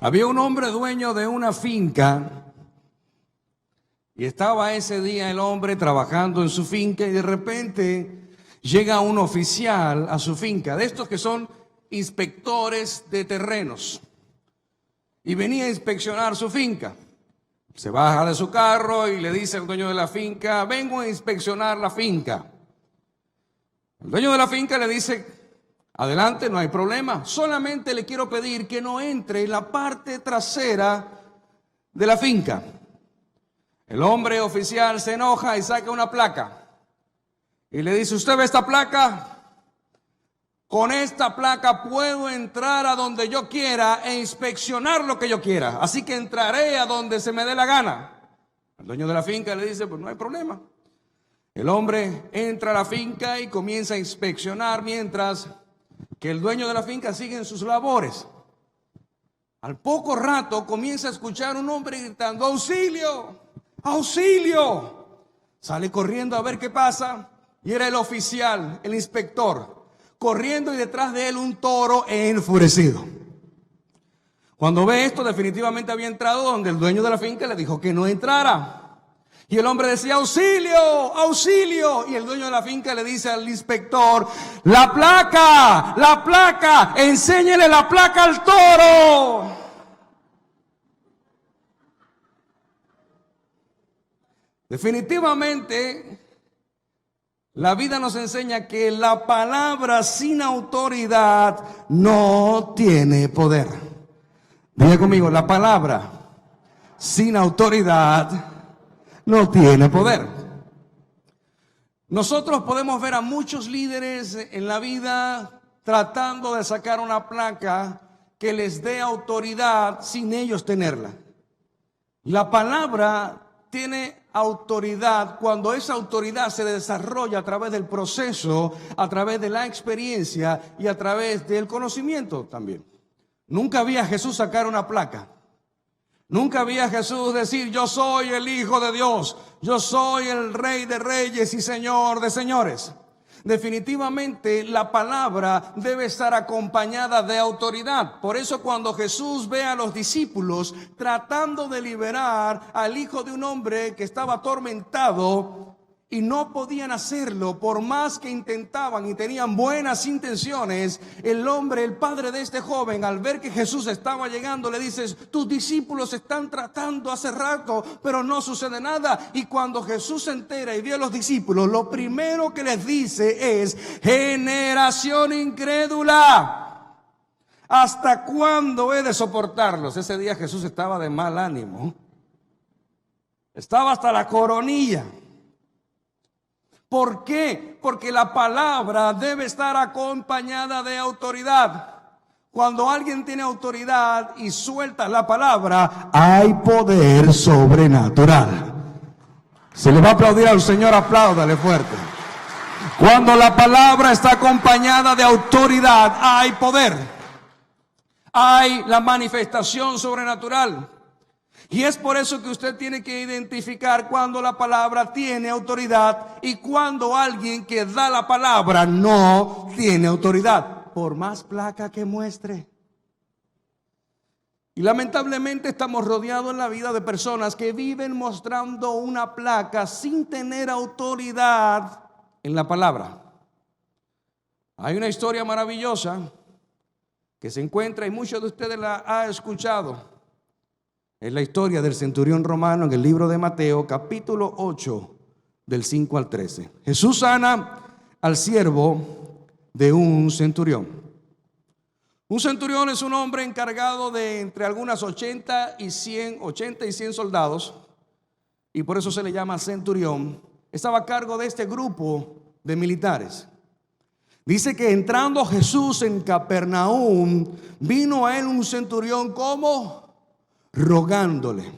Había un hombre dueño de una finca y estaba ese día el hombre trabajando en su finca y de repente llega un oficial a su finca, de estos que son inspectores de terrenos, y venía a inspeccionar su finca. Se baja de su carro y le dice al dueño de la finca: vengo a inspeccionar la finca. El dueño de la finca le dice: adelante, no hay problema. Solamente le quiero pedir que no entre en la parte trasera de la finca. El hombre oficial se enoja y saca una placa y le dice: ¿usted ve esta placa? Con esta placa puedo entrar a donde yo quiera e inspeccionar lo que yo quiera. Así que entraré a donde se me dé la gana. El dueño de la finca le dice: pues no hay problema. El hombre entra a la finca y comienza a inspeccionar mientras que el dueño de la finca sigue en sus labores. Al poco rato comienza a escuchar un hombre gritando: ¡auxilio! ¡Auxilio! Sale corriendo a ver qué pasa y era el oficial, el inspector, corriendo y detrás de él un toro enfurecido. Cuando ve esto, definitivamente había entrado donde el dueño de la finca le dijo que no entrara. Y el hombre decía: ¡auxilio! ¡auxilio! Y el dueño de la finca le dice al inspector: ¡la placa! ¡la placa! ¡Enséñele la placa al toro! Definitivamente, la vida nos enseña que la palabra sin autoridad no tiene poder. Diga conmigo: la palabra sin autoridad no tiene poder. Nosotros podemos ver a muchos líderes en la vida tratando de sacar una placa que les dé autoridad sin ellos tenerla. La palabra tiene autoridad cuando esa autoridad se desarrolla a través del proceso, a través de la experiencia y a través del conocimiento también. Nunca vi a Jesús sacar una placa. Nunca vi a Jesús decir: yo soy el Hijo de Dios, yo soy el Rey de Reyes y Señor de Señores. Definitivamente la palabra debe estar acompañada de autoridad. Por eso cuando Jesús ve a los discípulos tratando de liberar al hijo de un hombre que estaba atormentado y no podían hacerlo, por más que intentaban y tenían buenas intenciones, el hombre, el padre de este joven, al ver que Jesús estaba llegando, le dice: tus discípulos están tratando hace rato, pero no sucede nada. Y cuando Jesús se entera y ve a los discípulos, lo primero que les dice es: generación incrédula, ¿hasta cuándo he de soportarlos? Ese día Jesús estaba de mal ánimo, estaba hasta la coronilla. ¿Por qué? Porque la palabra debe estar acompañada de autoridad. Cuando alguien tiene autoridad y suelta la palabra, hay poder sobrenatural. Se le va a aplaudir al Señor, apláudale fuerte. Cuando la palabra está acompañada de autoridad, hay poder. Hay la manifestación sobrenatural. Y es por eso que usted tiene que identificar cuando la palabra tiene autoridad y cuando alguien que da la palabra no tiene autoridad, por más placa que muestre. Y lamentablemente estamos rodeados en la vida de personas que viven mostrando una placa sin tener autoridad en la palabra. Hay una historia maravillosa que se encuentra, y muchos de ustedes la han escuchado. Es la historia del centurión romano en el libro de Mateo, capítulo 8, del 5 al 13. Jesús sana al siervo de un centurión. Un centurión es un hombre encargado de entre algunas 80 y 100 soldados, y por eso se le llama centurión. Estaba a cargo de este grupo de militares. Dice que entrando Jesús en Capernaum, vino a él un centurión como rogándole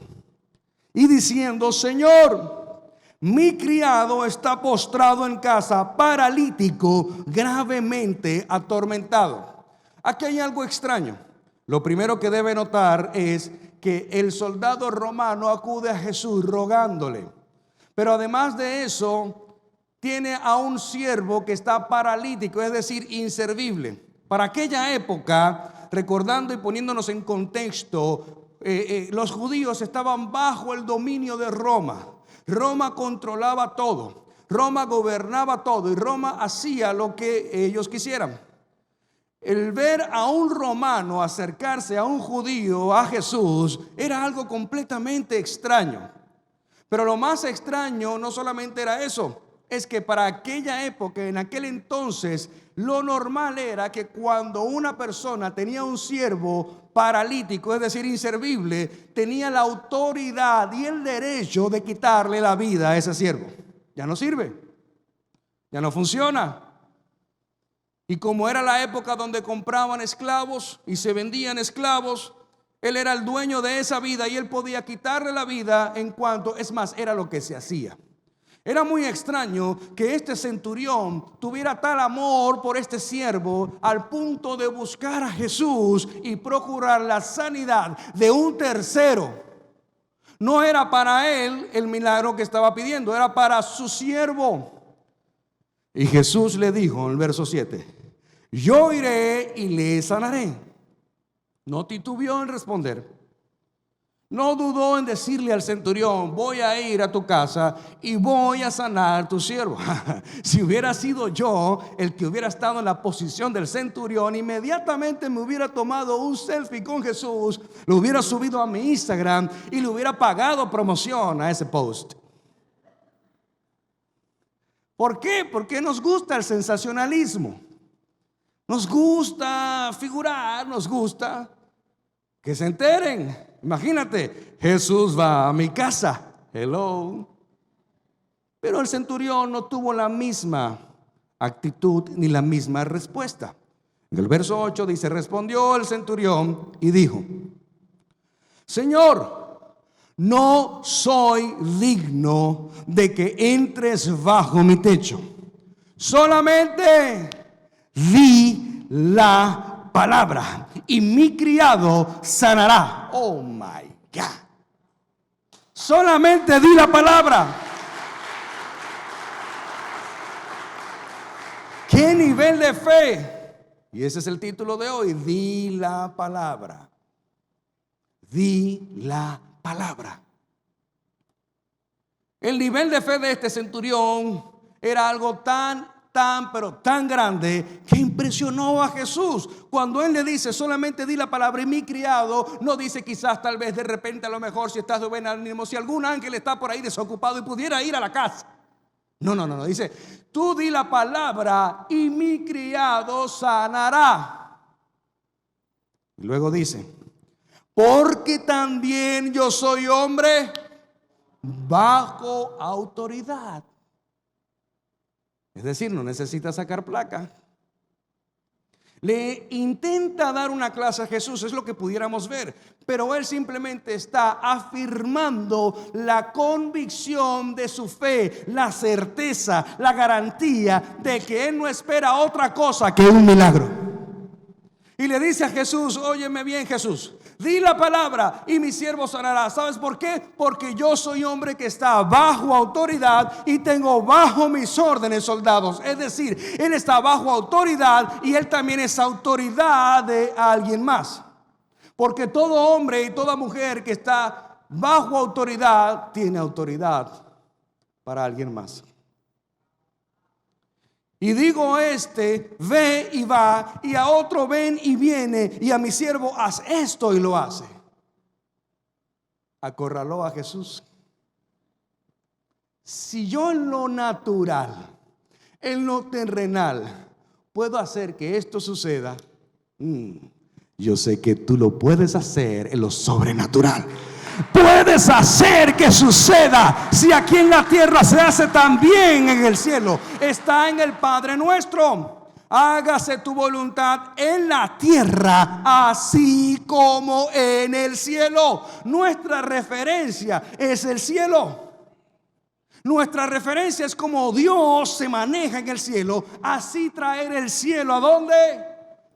y diciendo: Señor, mi criado está postrado en casa, paralítico, gravemente atormentado. Aquí hay algo extraño. Lo primero que debe notar es que el soldado romano acude a Jesús rogándole. Pero además de eso, tiene a un siervo que está paralítico, es decir, inservible. Para aquella época, recordando y poniéndonos en contexto, los judíos estaban bajo el dominio de Roma. Roma controlaba todo, Roma gobernaba todo y Roma hacía lo que ellos quisieran. El ver a un romano acercarse a un judío, a Jesús, era algo completamente extraño. Pero lo más extraño no solamente era eso, es que para aquella época, en aquel entonces, lo normal era que cuando una persona tenía un siervo paralítico, es decir, inservible, tenía la autoridad y el derecho de quitarle la vida a ese siervo. Ya no sirve, ya no funciona. Y como era la época donde compraban esclavos y se vendían esclavos, él era el dueño de esa vida y él podía quitarle la vida en cuanto, es más, era lo que se hacía. Era muy extraño que este centurión tuviera tal amor por este siervo al punto de buscar a Jesús y procurar la sanidad de un tercero. No era para él el milagro que estaba pidiendo, era para su siervo. Y Jesús le dijo en el verso 7: yo iré y le sanaré. No titubeó en responder. No dudó en decirle al centurión: voy a ir a tu casa y voy a sanar tu siervo. Si hubiera sido yo el que hubiera estado en la posición del centurión, inmediatamente me hubiera tomado un selfie con Jesús, lo hubiera subido a mi Instagram y le hubiera pagado promoción a ese post. ¿Por qué? Porque nos gusta el sensacionalismo. Nos gusta figurar, nos gusta que se enteren. Imagínate, Jesús va a mi casa. Hello. Pero el centurión no tuvo la misma actitud ni la misma respuesta. En el verso 8 dice: respondió el centurión y dijo: Señor, no soy digno de que entres bajo mi techo. Solamente di la palabra y mi criado sanará. Oh my God. Solamente di la palabra. ¿Qué nivel de fe? Y ese es el título de hoy: di la palabra. Di la palabra. El nivel de fe de este centurión era algo pero tan grande que impresionó a Jesús. Cuando él le dice: solamente di la palabra y mi criado, no dice quizás, tal vez, de repente, a lo mejor, si estás de buen ánimo, si algún ángel está por ahí desocupado y pudiera ir a la casa. No, dice: tú di la palabra y mi criado sanará. Y luego dice: porque también yo soy hombre bajo autoridad. Es decir, no necesita sacar placa. Le intenta dar una clase a Jesús, es lo que pudiéramos ver, pero él simplemente está afirmando la convicción de su fe, la certeza, la garantía de que él no espera otra cosa que un milagro. Y le dice a Jesús: óyeme bien, Jesús, di la palabra y mi siervo sanará. ¿Sabes por qué? Porque yo soy hombre que está bajo autoridad y tengo bajo mis órdenes soldados. Es decir, él está bajo autoridad y él también es autoridad de alguien más. Porque todo hombre y toda mujer que está bajo autoridad tiene autoridad para alguien más. Y digo ve y va, y a otro ven y viene, y a mi siervo haz esto y lo hace. Acorraló a Jesús. Si yo en lo natural, en lo terrenal, puedo hacer que esto suceda, yo sé que tú lo puedes hacer en lo sobrenatural. Puedes hacer que suceda. Si aquí en la tierra se hace, también en el cielo. Está en el Padre nuestro. hágase tu voluntad en la tierra, así como en el cielo. Nuestra referencia es el cielo. Nuestra referencia es como Dios se maneja en el cielo. Así traer el cielo, ¿a dónde?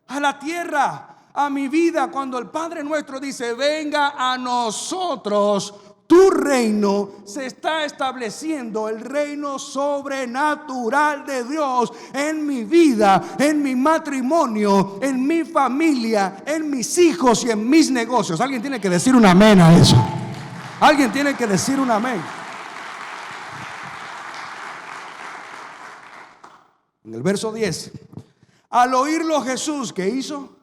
A la tierra, a mi vida. Cuando el Padre nuestro dice, venga a nosotros tu reino, se está estableciendo el reino sobrenatural de Dios en mi vida, en mi matrimonio, en mi familia, en mis hijos y en mis negocios. Alguien tiene que decir un amén a eso. Alguien tiene que decir un amén. En el verso 10, al oírlo Jesús, ¿qué hizo?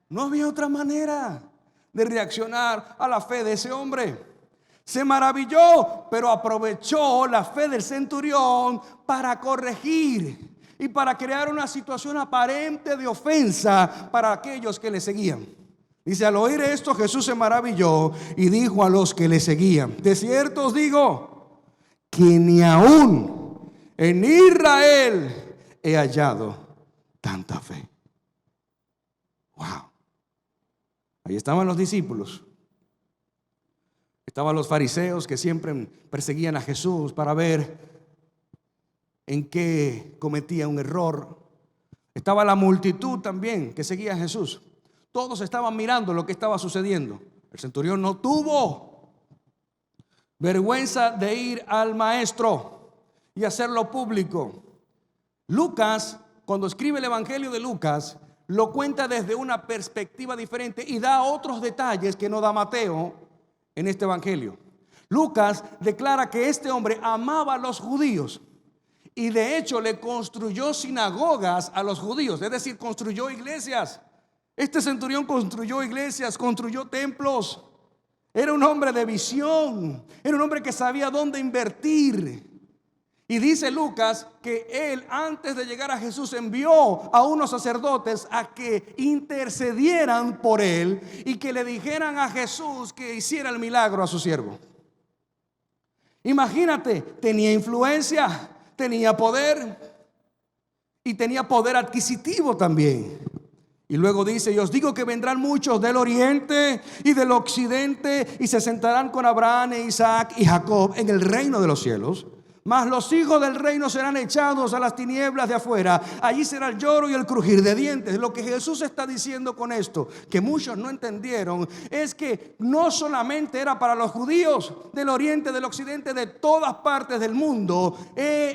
No había otra manera de reaccionar a la fe de ese hombre. Se maravilló, pero aprovechó la fe del centurión para corregir y para crear una situación aparente de ofensa para aquellos que le seguían. Dice, al oír esto Jesús se maravilló y dijo a los que le seguían, de cierto os digo que ni aún en Israel he hallado tanta fe. Wow. Ahí estaban los discípulos. Estaban los fariseos que siempre perseguían a Jesús para ver en qué cometía un error. Estaba la multitud también que seguía a Jesús. Todos estaban mirando lo que estaba sucediendo. El centurión no tuvo vergüenza de ir al maestro y hacerlo público. Lucas, cuando escribe el Evangelio de Lucas, lo cuenta desde una perspectiva diferente y da otros detalles que no da Mateo en este Evangelio. Lucas declara que este hombre amaba a los judíos y de hecho le construyó sinagogas a los judíos, es decir, construyó iglesias. Este centurión construyó iglesias, construyó templos. Era un hombre de visión, era un hombre que sabía dónde invertir. Y dice Lucas que él, antes de llegar a Jesús, envió a unos sacerdotes a que intercedieran por él y que le dijeran a Jesús que hiciera el milagro a su siervo. Imagínate, tenía influencia, tenía poder y tenía poder adquisitivo también. Y luego dice, y os digo que vendrán muchos del oriente y del occidente y se sentarán con Abraham, Isaac y Jacob en el reino de los cielos. Mas los hijos del reino serán echados a las tinieblas de afuera. Allí será el lloro y el crujir de dientes. Lo que Jesús está diciendo con esto, que muchos no entendieron, es que no solamente era para los judíos del oriente, del occidente, de todas partes del mundo.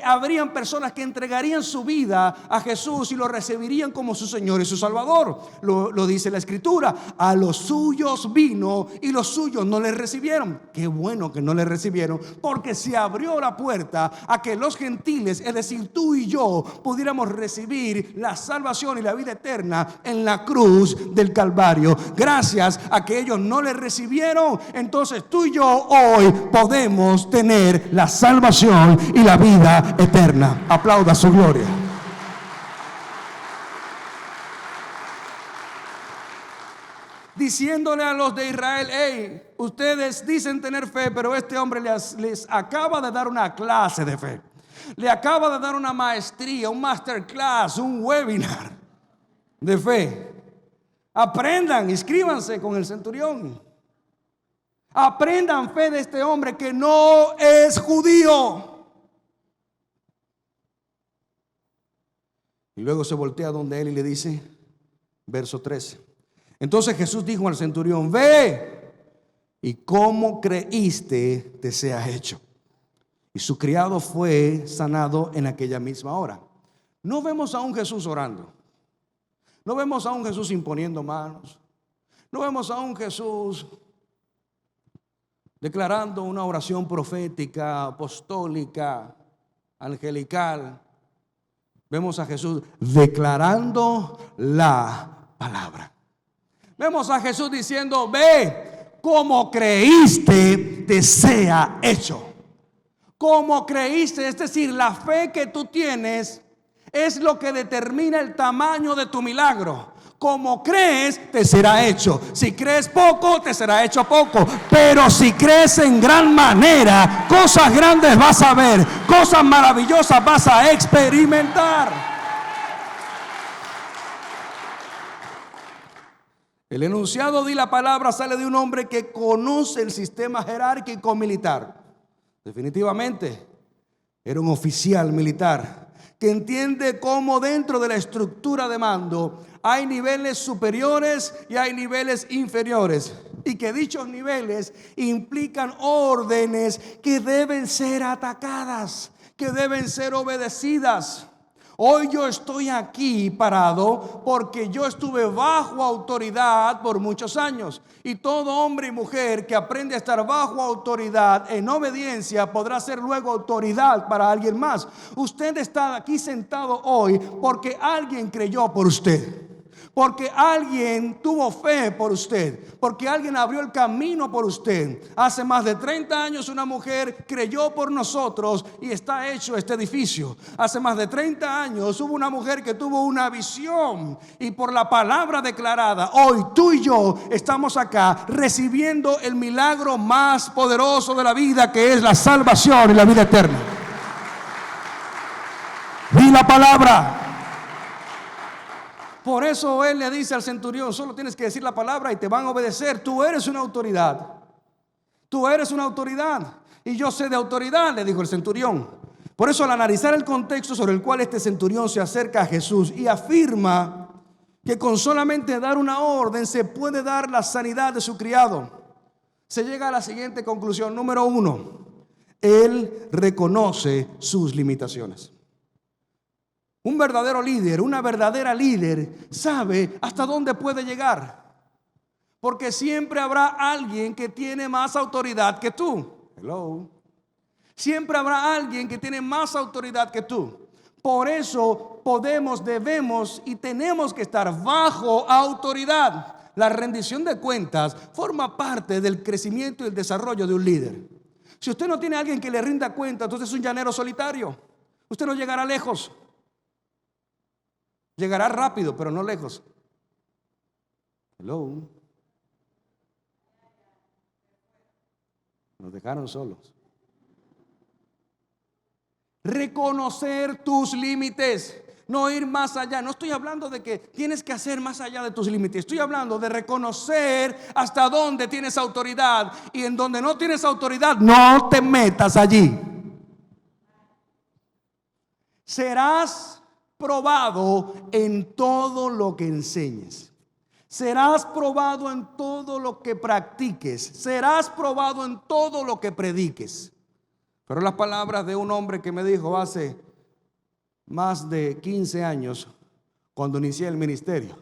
Habrían personas que entregarían su vida a Jesús y lo recibirían como su Señor y su Salvador. Lo dice la Escritura. A los suyos vino y los suyos no le recibieron. Qué bueno que no le recibieron, porque se abrió la puerta a que los gentiles, es decir, tú y yo, pudiéramos recibir la salvación y la vida eterna en la cruz del Calvario. Gracias a que ellos no le recibieron, entonces tú y yo hoy podemos tener la salvación y la vida eterna. Aplauda su gloria. Diciéndole a los de Israel, hey, ustedes dicen tener fe, pero este hombre les acaba de dar una clase de fe. Le acaba de dar una maestría, un masterclass, un webinar de fe. Aprendan, inscríbanse con el centurión. Aprendan fe de este hombre que no es judío. Y luego se voltea donde él y le dice, verso 13. Entonces Jesús dijo al centurión, ve y como creíste te sea hecho. Y su criado fue sanado en aquella misma hora. No vemos a un Jesús orando. No vemos a un Jesús imponiendo manos. No vemos a un Jesús declarando una oración profética, apostólica, angelical. Vemos a Jesús declarando la palabra. Vemos a Jesús diciendo, ve, como creíste te sea hecho. Como creíste, es decir, la fe que tú tienes es lo que determina el tamaño de tu milagro. Como crees, te será hecho. Si crees poco, te será hecho poco. Pero si crees en gran manera, cosas grandes vas a ver, cosas maravillosas vas a experimentar. El enunciado di la palabra sale de un hombre que conoce el sistema jerárquico militar. Definitivamente, era un oficial militar que entiende cómo dentro de la estructura de mando hay niveles superiores y hay niveles inferiores, y que dichos niveles implican órdenes que deben ser atacadas, que deben ser obedecidas. Hoy yo estoy aquí parado porque yo estuve bajo autoridad por muchos años, y todo hombre y mujer que aprende a estar bajo autoridad en obediencia podrá ser luego autoridad para alguien más. Usted está aquí sentado hoy porque alguien creyó por usted, porque alguien tuvo fe por usted, porque alguien abrió el camino por usted. Hace más de 30 años una mujer creyó por nosotros y está hecho este edificio. Hace más de 30 años hubo una mujer que tuvo una visión, y por la palabra declarada, hoy tú y yo estamos acá recibiendo el milagro más poderoso de la vida, que es la salvación y la vida eterna. Di la palabra. Por eso él le dice al centurión: solo tienes que decir la palabra y te van a obedecer. Tú eres una autoridad. Tú eres una autoridad. Y yo sé de autoridad, le dijo el centurión. Por eso, al analizar el contexto sobre el cual este centurión se acerca a Jesús y afirma que con solamente dar una orden se puede dar la sanidad de su criado, se llega a la siguiente conclusión. Número 1, él reconoce sus limitaciones. Un verdadero líder, una verdadera líder sabe hasta dónde puede llegar, porque siempre habrá alguien que tiene más autoridad que tú. Hello. Siempre habrá alguien que tiene más autoridad que tú. Por eso podemos, debemos y tenemos que estar bajo autoridad. La rendición de cuentas forma parte del crecimiento y el desarrollo de un líder. Si usted no tiene a alguien que le rinda cuenta, entonces es un llanero solitario. Usted no llegará lejos. Llegará rápido, pero no lejos. Hello. Nos dejaron solos. Reconocer tus límites, no ir más allá. No estoy hablando de que tienes que hacer más allá de tus límites. Estoy hablando de reconocer hasta dónde tienes autoridad, y en donde no tienes autoridad, no te metas allí. Serás probado en todo lo que enseñes. Serás probado en todo lo que practiques. Serás probado en todo lo que prediques. Pero las palabras de un hombre que me dijo hace más de 15 años, cuando inicié el ministerio,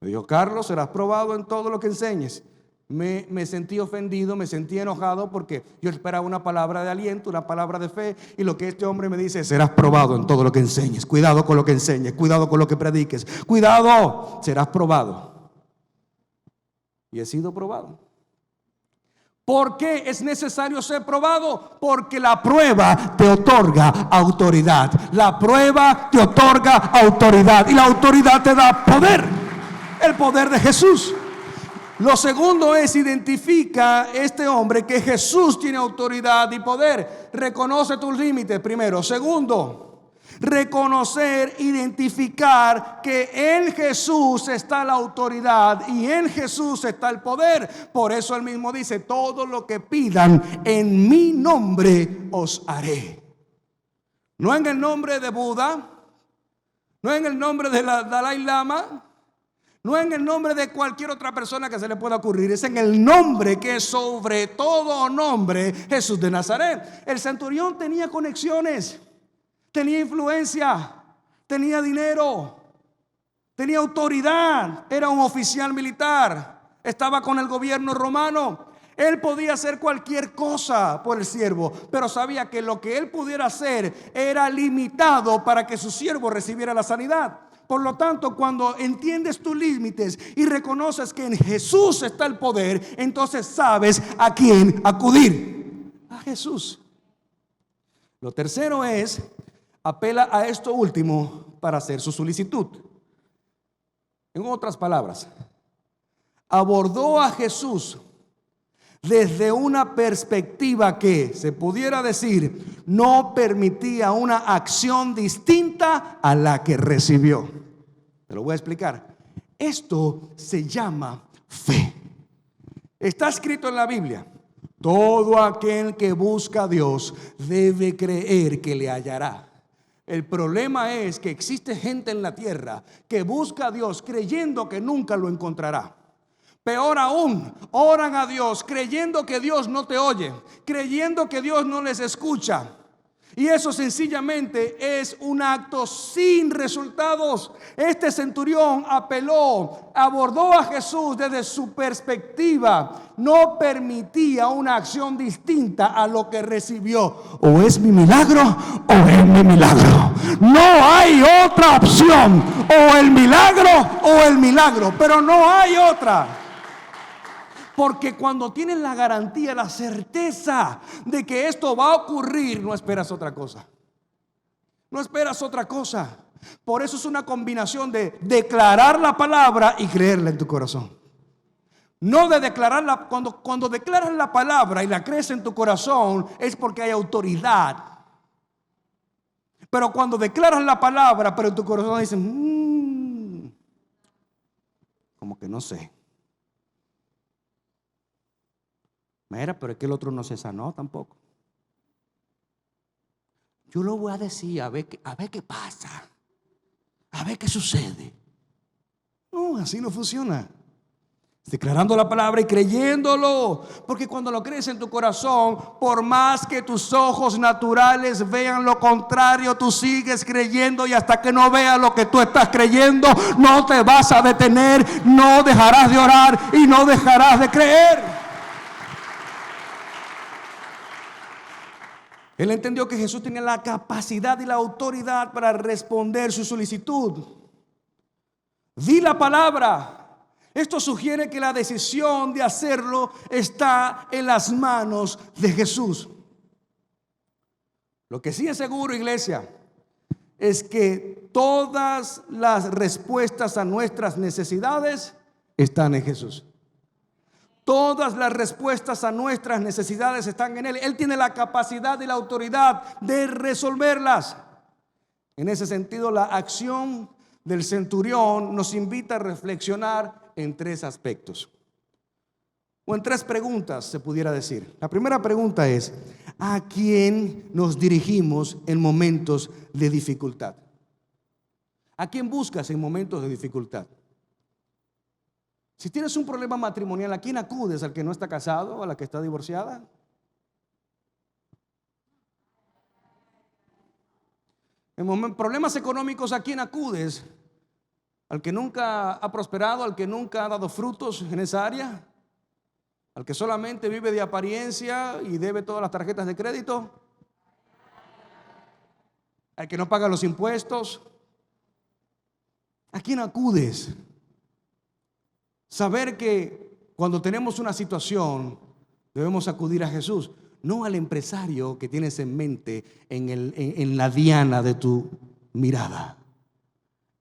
me dijo: Carlos, serás probado en todo lo que enseñes. Me sentí ofendido, me sentí enojado, porque yo esperaba una palabra de aliento, una palabra de fe, y lo que este hombre me dice: serás probado en todo lo que enseñes. Cuidado con lo que enseñes, cuidado con lo que prediques, cuidado, serás probado. Y he sido probado. ¿Por qué es necesario ser probado? Porque la prueba te otorga autoridad. La prueba te otorga autoridad, y la autoridad te da poder, el poder de Jesús. Lo segundo es: identifica este hombre que Jesús tiene autoridad y poder. Reconoce tus límites primero. Segundo, reconocer, identificar que en Jesús está la autoridad y en Jesús está el poder. Por eso él mismo dice: todo lo que pidan en mi nombre os haré. No en el nombre de Buda, no en el nombre de la Dalai Lama, no en el nombre de cualquier otra persona que se le pueda ocurrir. Es en el nombre que es sobre todo nombre, Jesús de Nazaret. El centurión tenía conexiones, tenía influencia, tenía dinero, tenía autoridad. Era un oficial militar, estaba con el gobierno romano. Él podía hacer cualquier cosa por el siervo, pero sabía que lo que él pudiera hacer era limitado para que su siervo recibiera la sanidad. Por lo tanto, cuando entiendes tus límites y reconoces que en Jesús está el poder, entonces sabes a quién acudir: a Jesús. Lo tercero es: apela a esto último para hacer su solicitud. En otras palabras, abordó a Jesús desde una perspectiva que se pudiera decir no permitía una acción distinta a la que recibió. Te lo voy a explicar. Esto se llama fe. Está escrito en la Biblia: todo aquel que busca a Dios debe creer que le hallará. El problema es que existe gente en la tierra que busca a Dios creyendo que nunca lo encontrará. Peor aún, oran a Dios creyendo que Dios no te oye, creyendo que Dios no les escucha. Y eso sencillamente es un acto sin resultados. Este centurión apeló, abordó a Jesús desde su perspectiva. No permitía una acción distinta a lo que recibió. O es mi milagro o es mi milagro. No hay otra opción. O el milagro o el milagro. Pero no hay otra. Porque cuando tienes la garantía, la certeza de que esto va a ocurrir, no esperas otra cosa. No esperas otra cosa. Por eso es una combinación de declarar la palabra y creerla en tu corazón. No de declararla. Cuando declaras la palabra y la crees en tu corazón, es porque hay autoridad. Pero cuando declaras la palabra, pero en tu corazón dicen, como que no sé. Mira, pero es que el otro no se sanó tampoco. Yo lo voy a decir a ver qué pasa, a ver qué sucede. No, así no funciona. Declarando la palabra y creyéndolo. Porque cuando lo crees en tu corazón, por más que tus ojos naturales vean lo contrario, tú sigues creyendo, y hasta que no veas lo que tú estás creyendo, no te vas a detener, no dejarás de orar y no dejarás de creer. Él entendió que Jesús tenía la capacidad y la autoridad para responder su solicitud. Di la palabra. Esto sugiere que la decisión de hacerlo está en las manos de Jesús. Lo que sí es seguro, iglesia, es que todas las respuestas a nuestras necesidades están en Jesús. Todas las respuestas a nuestras necesidades están en Él. Él tiene la capacidad y la autoridad de resolverlas. En ese sentido, la acción del centurión nos invita a reflexionar en tres aspectos. O en tres preguntas, se pudiera decir. La primera pregunta es: ¿a quién nos dirigimos en momentos de dificultad? ¿A quién buscas en momentos de dificultad? Si tienes un problema matrimonial, ¿a quién acudes? ¿Al que no está casado? ¿A la que está divorciada? En problemas económicos, ¿a quién acudes? ¿Al que nunca ha prosperado? ¿Al que nunca ha dado frutos en esa área? ¿Al que solamente vive de apariencia y debe todas las tarjetas de crédito? ¿Al que no paga los impuestos? ¿A quién acudes? Saber que cuando tenemos una situación debemos acudir a Jesús, no al empresario que tienes en mente en la diana de tu mirada.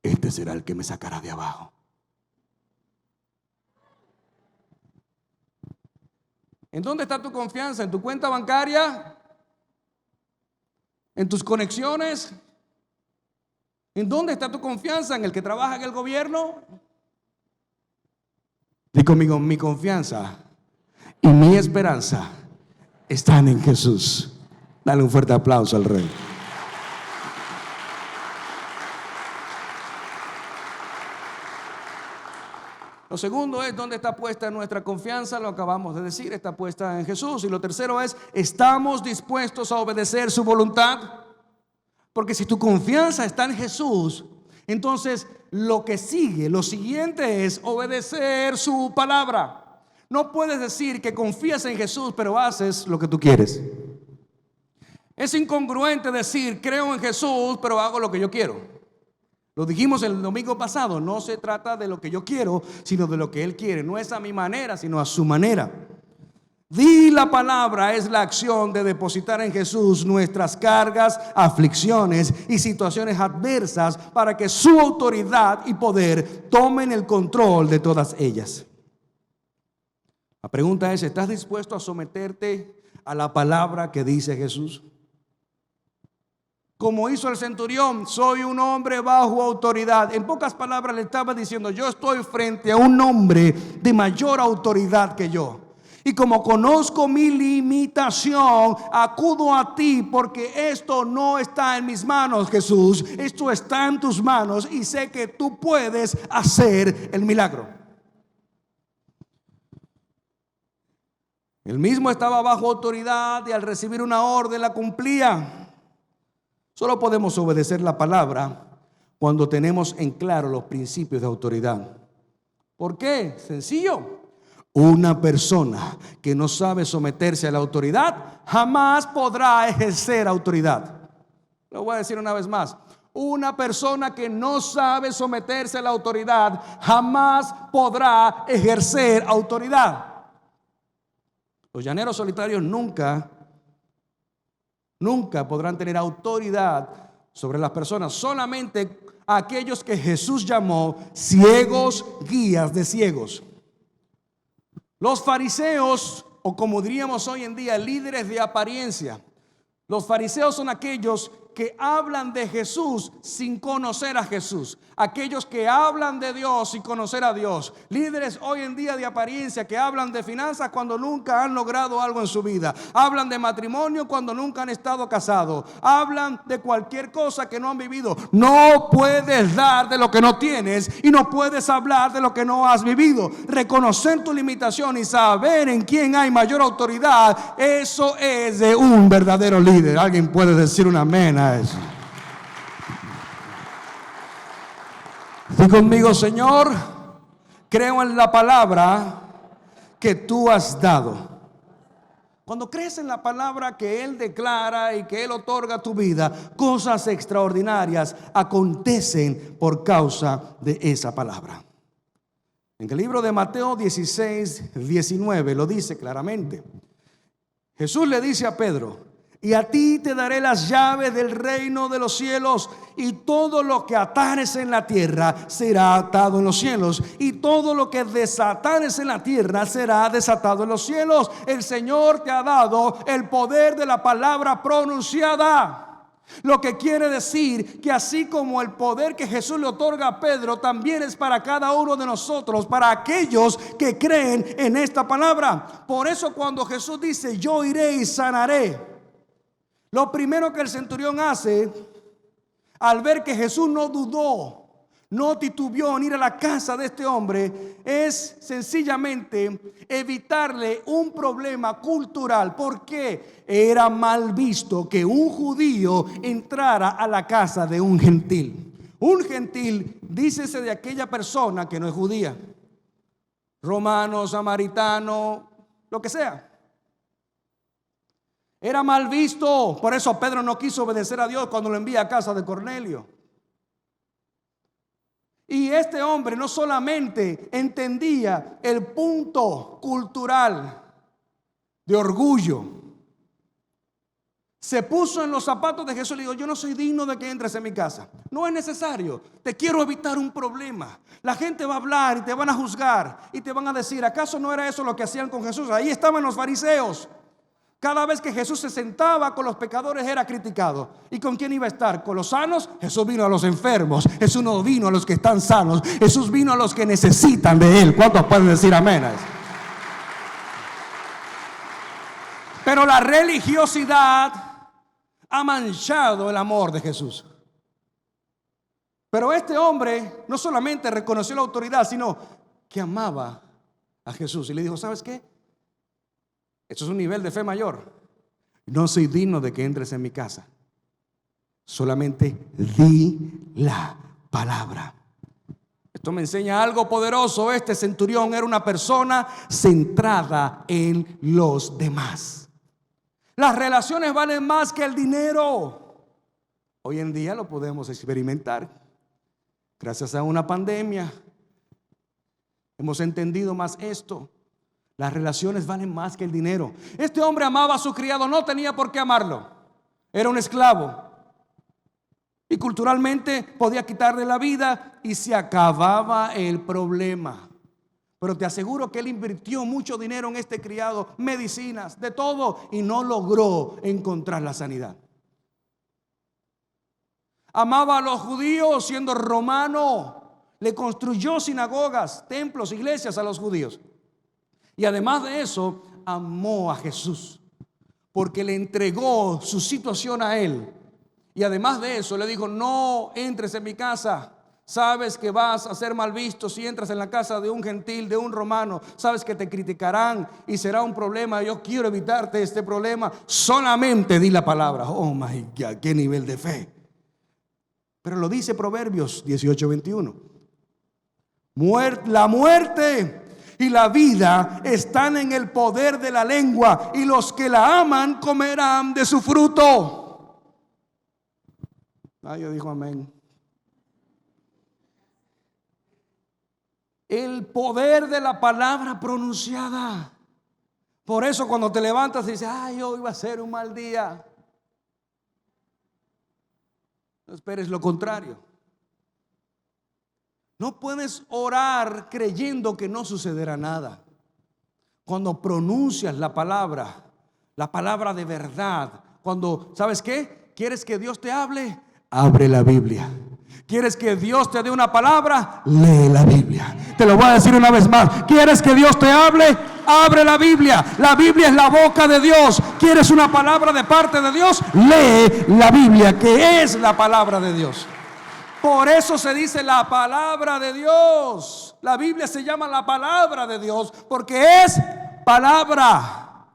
Este será el que me sacará de abajo. ¿En dónde está tu confianza? ¿En tu cuenta bancaria? ¿En tus conexiones? ¿En dónde está tu confianza? ¿En el que trabaja en el gobierno? Di conmigo: mi confianza y mi esperanza están en Jesús. Dale un fuerte aplauso al Rey. Lo segundo es: ¿dónde está puesta nuestra confianza? Lo acabamos de decir, está puesta en Jesús. Y lo tercero es: ¿estamos dispuestos a obedecer su voluntad? Porque si tu confianza está en Jesús, entonces lo que sigue, lo siguiente es obedecer su palabra. No puedes decir que confías en Jesús pero haces lo que tú quieres. Es incongruente decir creo en Jesús pero hago lo que yo quiero. Lo dijimos el domingo pasado, no se trata de lo que yo quiero, sino de lo que Él quiere. No es a mi manera, sino a su manera. Di la palabra es la acción de depositar en Jesús nuestras cargas, aflicciones y situaciones adversas para que su autoridad y poder tomen el control de todas ellas. La pregunta es: ¿estás dispuesto a someterte a la palabra que dice Jesús? como hizo el centurión, soy un hombre bajo autoridad. En pocas palabras le estaba diciendo, yo estoy frente a un hombre de mayor autoridad que yo. Y como conozco mi limitación, acudo a ti porque esto no está en mis manos, Jesús. Esto está en tus manos y sé que tú puedes hacer el milagro. Él mismo estaba bajo autoridad y al recibir una orden la cumplía. Solo podemos obedecer la palabra cuando tenemos en claro los principios de autoridad. ¿Por qué? Sencillo. Una persona que no sabe someterse a la autoridad jamás podrá ejercer autoridad. Lo voy a decir una vez más. Una persona que no sabe someterse a la autoridad jamás podrá ejercer autoridad. Los llaneros solitarios nunca podrán tener autoridad sobre las personas. Solamente aquellos que Jesús llamó ciegos, guías de ciegos. Los fariseos, o como diríamos hoy en día, líderes de apariencia. Los fariseos son aquellos que hablan de Jesús sin conocer a Jesús. Aquellos que hablan de Dios sin conocer a Dios. Líderes hoy en día de apariencia que hablan de finanzas cuando nunca han logrado algo en su vida. Hablan de matrimonio cuando nunca han estado casados. Hablan de cualquier cosa que no han vivido. No puedes dar de lo que no tienes y no puedes hablar de lo que no has vivido. Reconocer tu limitación y saber en quién hay mayor autoridad, eso es de un verdadero líder. ¿Alguien puede decir un amén a eso? Di conmigo, Señor, creo en la palabra que tú has dado. Cuando crees en la palabra que Él declara y que Él otorga a tu vida, cosas extraordinarias acontecen por causa de esa palabra. En el libro de Mateo 16:19 lo dice claramente. Jesús le dice a Pedro: y a ti te daré las llaves del reino de los cielos, y todo lo que atares en la tierra será atado en los cielos, y todo lo que desatares en la tierra será desatado en los cielos. El Señor te ha dado el poder de la palabra pronunciada. Lo que quiere decir que así como el poder que Jesús le otorga a Pedro, también es para cada uno de nosotros, para aquellos que creen en esta palabra. Por eso cuando Jesús dice: yo iré y sanaré, lo primero que el centurión hace al ver que Jesús no dudó, no titubeó en ir a la casa de este hombre, es sencillamente evitarle un problema cultural. Porque era mal visto que un judío entrara a la casa de un gentil. Un gentil, dícese de aquella persona que no es judía, romano, samaritano, lo que sea. Era mal visto. Por eso Pedro no quiso obedecer a Dios cuando lo envía a casa de Cornelio. Y este hombre no solamente entendía el punto cultural de orgullo, se puso en los zapatos de Jesús y le dijo: yo no soy digno de que entres en mi casa. No es necesario, te quiero evitar un problema. La gente va a hablar y te van a juzgar y te van a decir: ¿acaso no era eso lo que hacían con Jesús? Ahí estaban los fariseos. Cada vez que Jesús se sentaba con los pecadores era criticado. ¿Y con quién iba a estar? ¿Con los sanos? Jesús vino a los enfermos. Jesús no vino a los que están sanos. Jesús vino a los que necesitan de Él. ¿Cuántos pueden decir amén? Pero la religiosidad ha manchado el amor de Jesús. Pero este hombre no solamente reconoció la autoridad, sino que amaba a Jesús. Y le dijo: ¿sabes qué? Esto es un nivel de fe mayor. No soy digno de que entres en mi casa. Solamente di la palabra. Esto me enseña algo poderoso. Este centurión era una persona centrada en los demás. Las relaciones valen más que el dinero. Hoy en día lo podemos experimentar. Gracias a una pandemia hemos entendido más esto. Las relaciones valen más que el dinero. Este hombre amaba a su criado, no tenía por qué amarlo. Era un esclavo. Y culturalmente podía quitarle la vida y se acababa el problema. Pero te aseguro que él invirtió mucho dinero en este criado, medicinas, de todo, y no logró encontrar la sanidad. Amaba a los judíos siendo romano. Le construyó sinagogas, templos, iglesias a los judíos. Y además de eso, amó a Jesús, porque le entregó su situación a él. Y además de eso, le dijo: no entres en mi casa. Sabes que vas a ser mal visto si entras en la casa de un gentil, de un romano. Sabes que te criticarán y será un problema. Yo quiero evitarte este problema. Solamente di la palabra. Oh my God, qué nivel de fe. Pero lo dice Proverbios 18:21. La muerte y la vida están en el poder de la lengua, y los que la aman comerán de su fruto. Yo dijo amén. El poder de la palabra pronunciada. Por eso cuando te levantas y dices: hoy va a ser un mal día, no esperes lo contrario. No puedes orar creyendo que no sucederá nada. Cuando pronuncias la palabra de verdad, cuando, ¿sabes qué? ¿Quieres que Dios te hable? Abre la Biblia. ¿Quieres que Dios te dé una palabra? Lee la Biblia. Te lo voy a decir una vez más. ¿Quieres que Dios te hable? Abre la Biblia. La Biblia es la boca de Dios. ¿Quieres una palabra de parte de Dios? Lee la Biblia, que es la palabra de Dios. Por eso se dice la palabra de Dios. La Biblia se llama la palabra de Dios porque es palabra.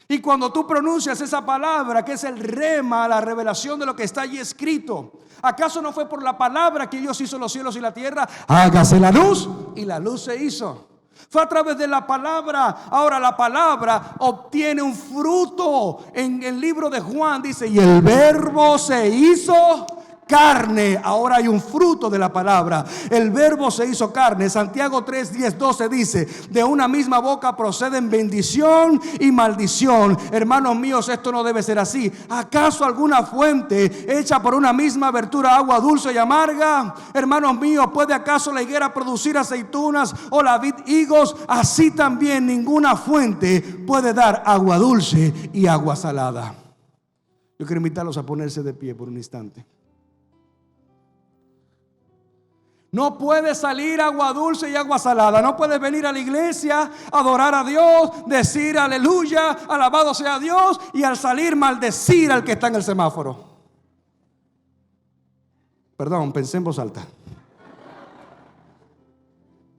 Y cuando tú pronuncias esa palabra, que es el rema, la revelación de lo que está allí escrito, ¿acaso no fue por la palabra que Dios hizo los cielos y la tierra? Hágase la luz, y la luz se hizo. Fue a través de la palabra. Ahora la palabra obtiene un fruto. En el libro de Juan dice: y el verbo se hizo carne. Ahora hay un fruto de la palabra. El verbo se hizo carne. Santiago 3, 10, 12 dice: de una misma boca proceden bendición y maldición. Hermanos míos, esto no debe ser así. ¿Acaso alguna fuente hecha por una misma abertura agua dulce y amarga? Hermanos míos, ¿puede acaso la higuera producir aceitunas o la vid higos? Así también ninguna fuente puede dar agua dulce y agua salada. Yo quiero invitarlos a ponerse de pie por un instante. No puede salir agua dulce y agua salada. No puedes venir a la iglesia, adorar a Dios, decir aleluya, alabado sea Dios, y al salir maldecir al que está en el semáforo. Perdón, pensé en voz alta.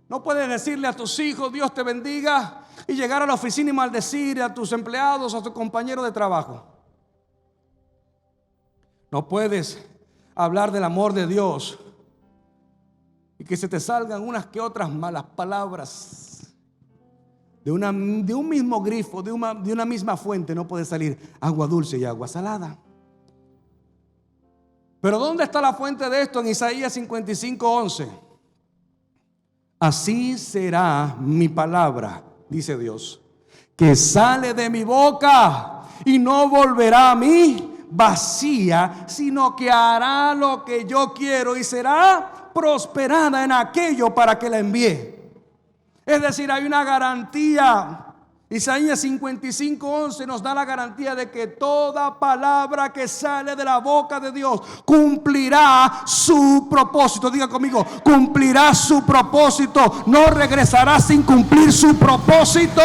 No puedes decirle a tus hijos: Dios te bendiga, y llegar a la oficina y maldecir a tus empleados, a tus compañeros de trabajo. No puedes hablar del amor de Dios y que se te salgan unas que otras malas palabras. De un mismo grifo, de una misma fuente, no puede salir agua dulce y agua salada. Pero ¿dónde está la fuente de esto? En Isaías 55:11. Así será mi palabra, dice Dios, que sale de mi boca, y no volverá a mí vacía, sino que hará lo que yo quiero y será prosperada en aquello para que la envíe. Es decir, hay una garantía. Isaías 55:11 nos da la garantía de que toda palabra que sale de la boca de Dios cumplirá su propósito. Diga conmigo: cumplirá su propósito. No regresará sin cumplir su propósito.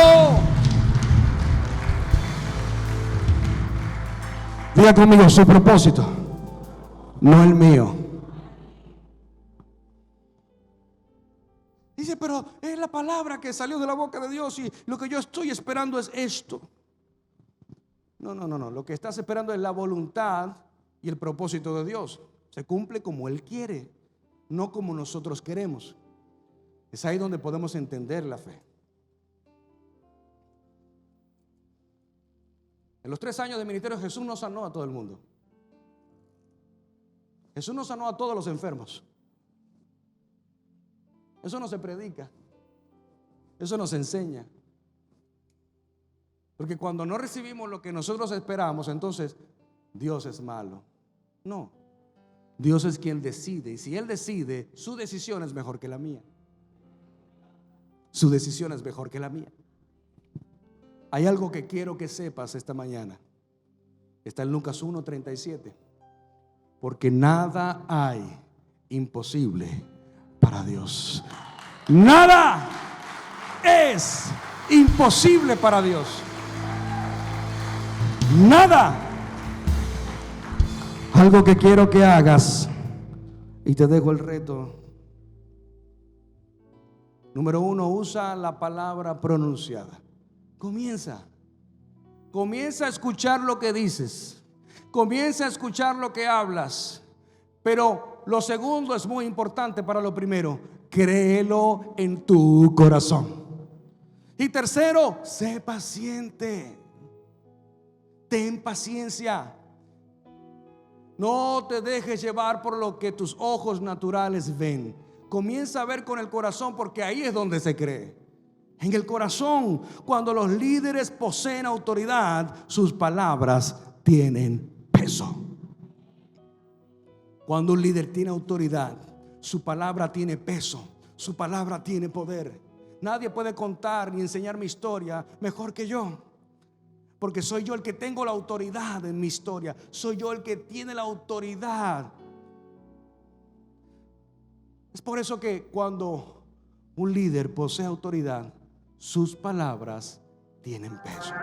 Diga conmigo: su propósito, no el mío. Dice: pero es la palabra que salió de la boca de Dios y lo que yo estoy esperando es esto. No. Lo que estás esperando es la voluntad y el propósito de Dios. Se cumple como Él quiere, no como nosotros queremos. Es ahí donde podemos entender la fe. En los 3 años de ministerio, Jesús no sanó a todo el mundo. Jesús no sanó a todos los enfermos. Eso no se predica. Eso no se enseña. Porque cuando no recibimos lo que nosotros esperamos, entonces Dios es malo. No. Dios es quien decide. Y si Él decide, su decisión es mejor que la mía. Su decisión es mejor que la mía. Hay algo que quiero que sepas esta mañana. Está en Lucas 1:37. porque nada hay imposible para Dios. Nada es imposible para Dios. Nada. Algo que quiero que hagas, y te dejo el reto. Número 1, usa la palabra pronunciada. Comienza a escuchar lo que dices. Comienza a escuchar lo que hablas. Pero lo segundo es muy importante para lo primero. Créelo en tu corazón. Y tercero, sé paciente. Ten paciencia. No te dejes llevar por lo que tus ojos naturales ven. Comienza a ver con el corazón, porque ahí es donde se cree. En el corazón, cuando los líderes poseen autoridad, sus palabras tienen peso. Cuando un líder tiene autoridad, su palabra tiene peso, su palabra tiene poder. Nadie puede contar ni enseñar mi historia mejor que yo, porque soy yo el que tengo la autoridad en mi historia. Soy yo el que tiene la autoridad. Es por eso que cuando un líder posee autoridad, sus palabras tienen peso.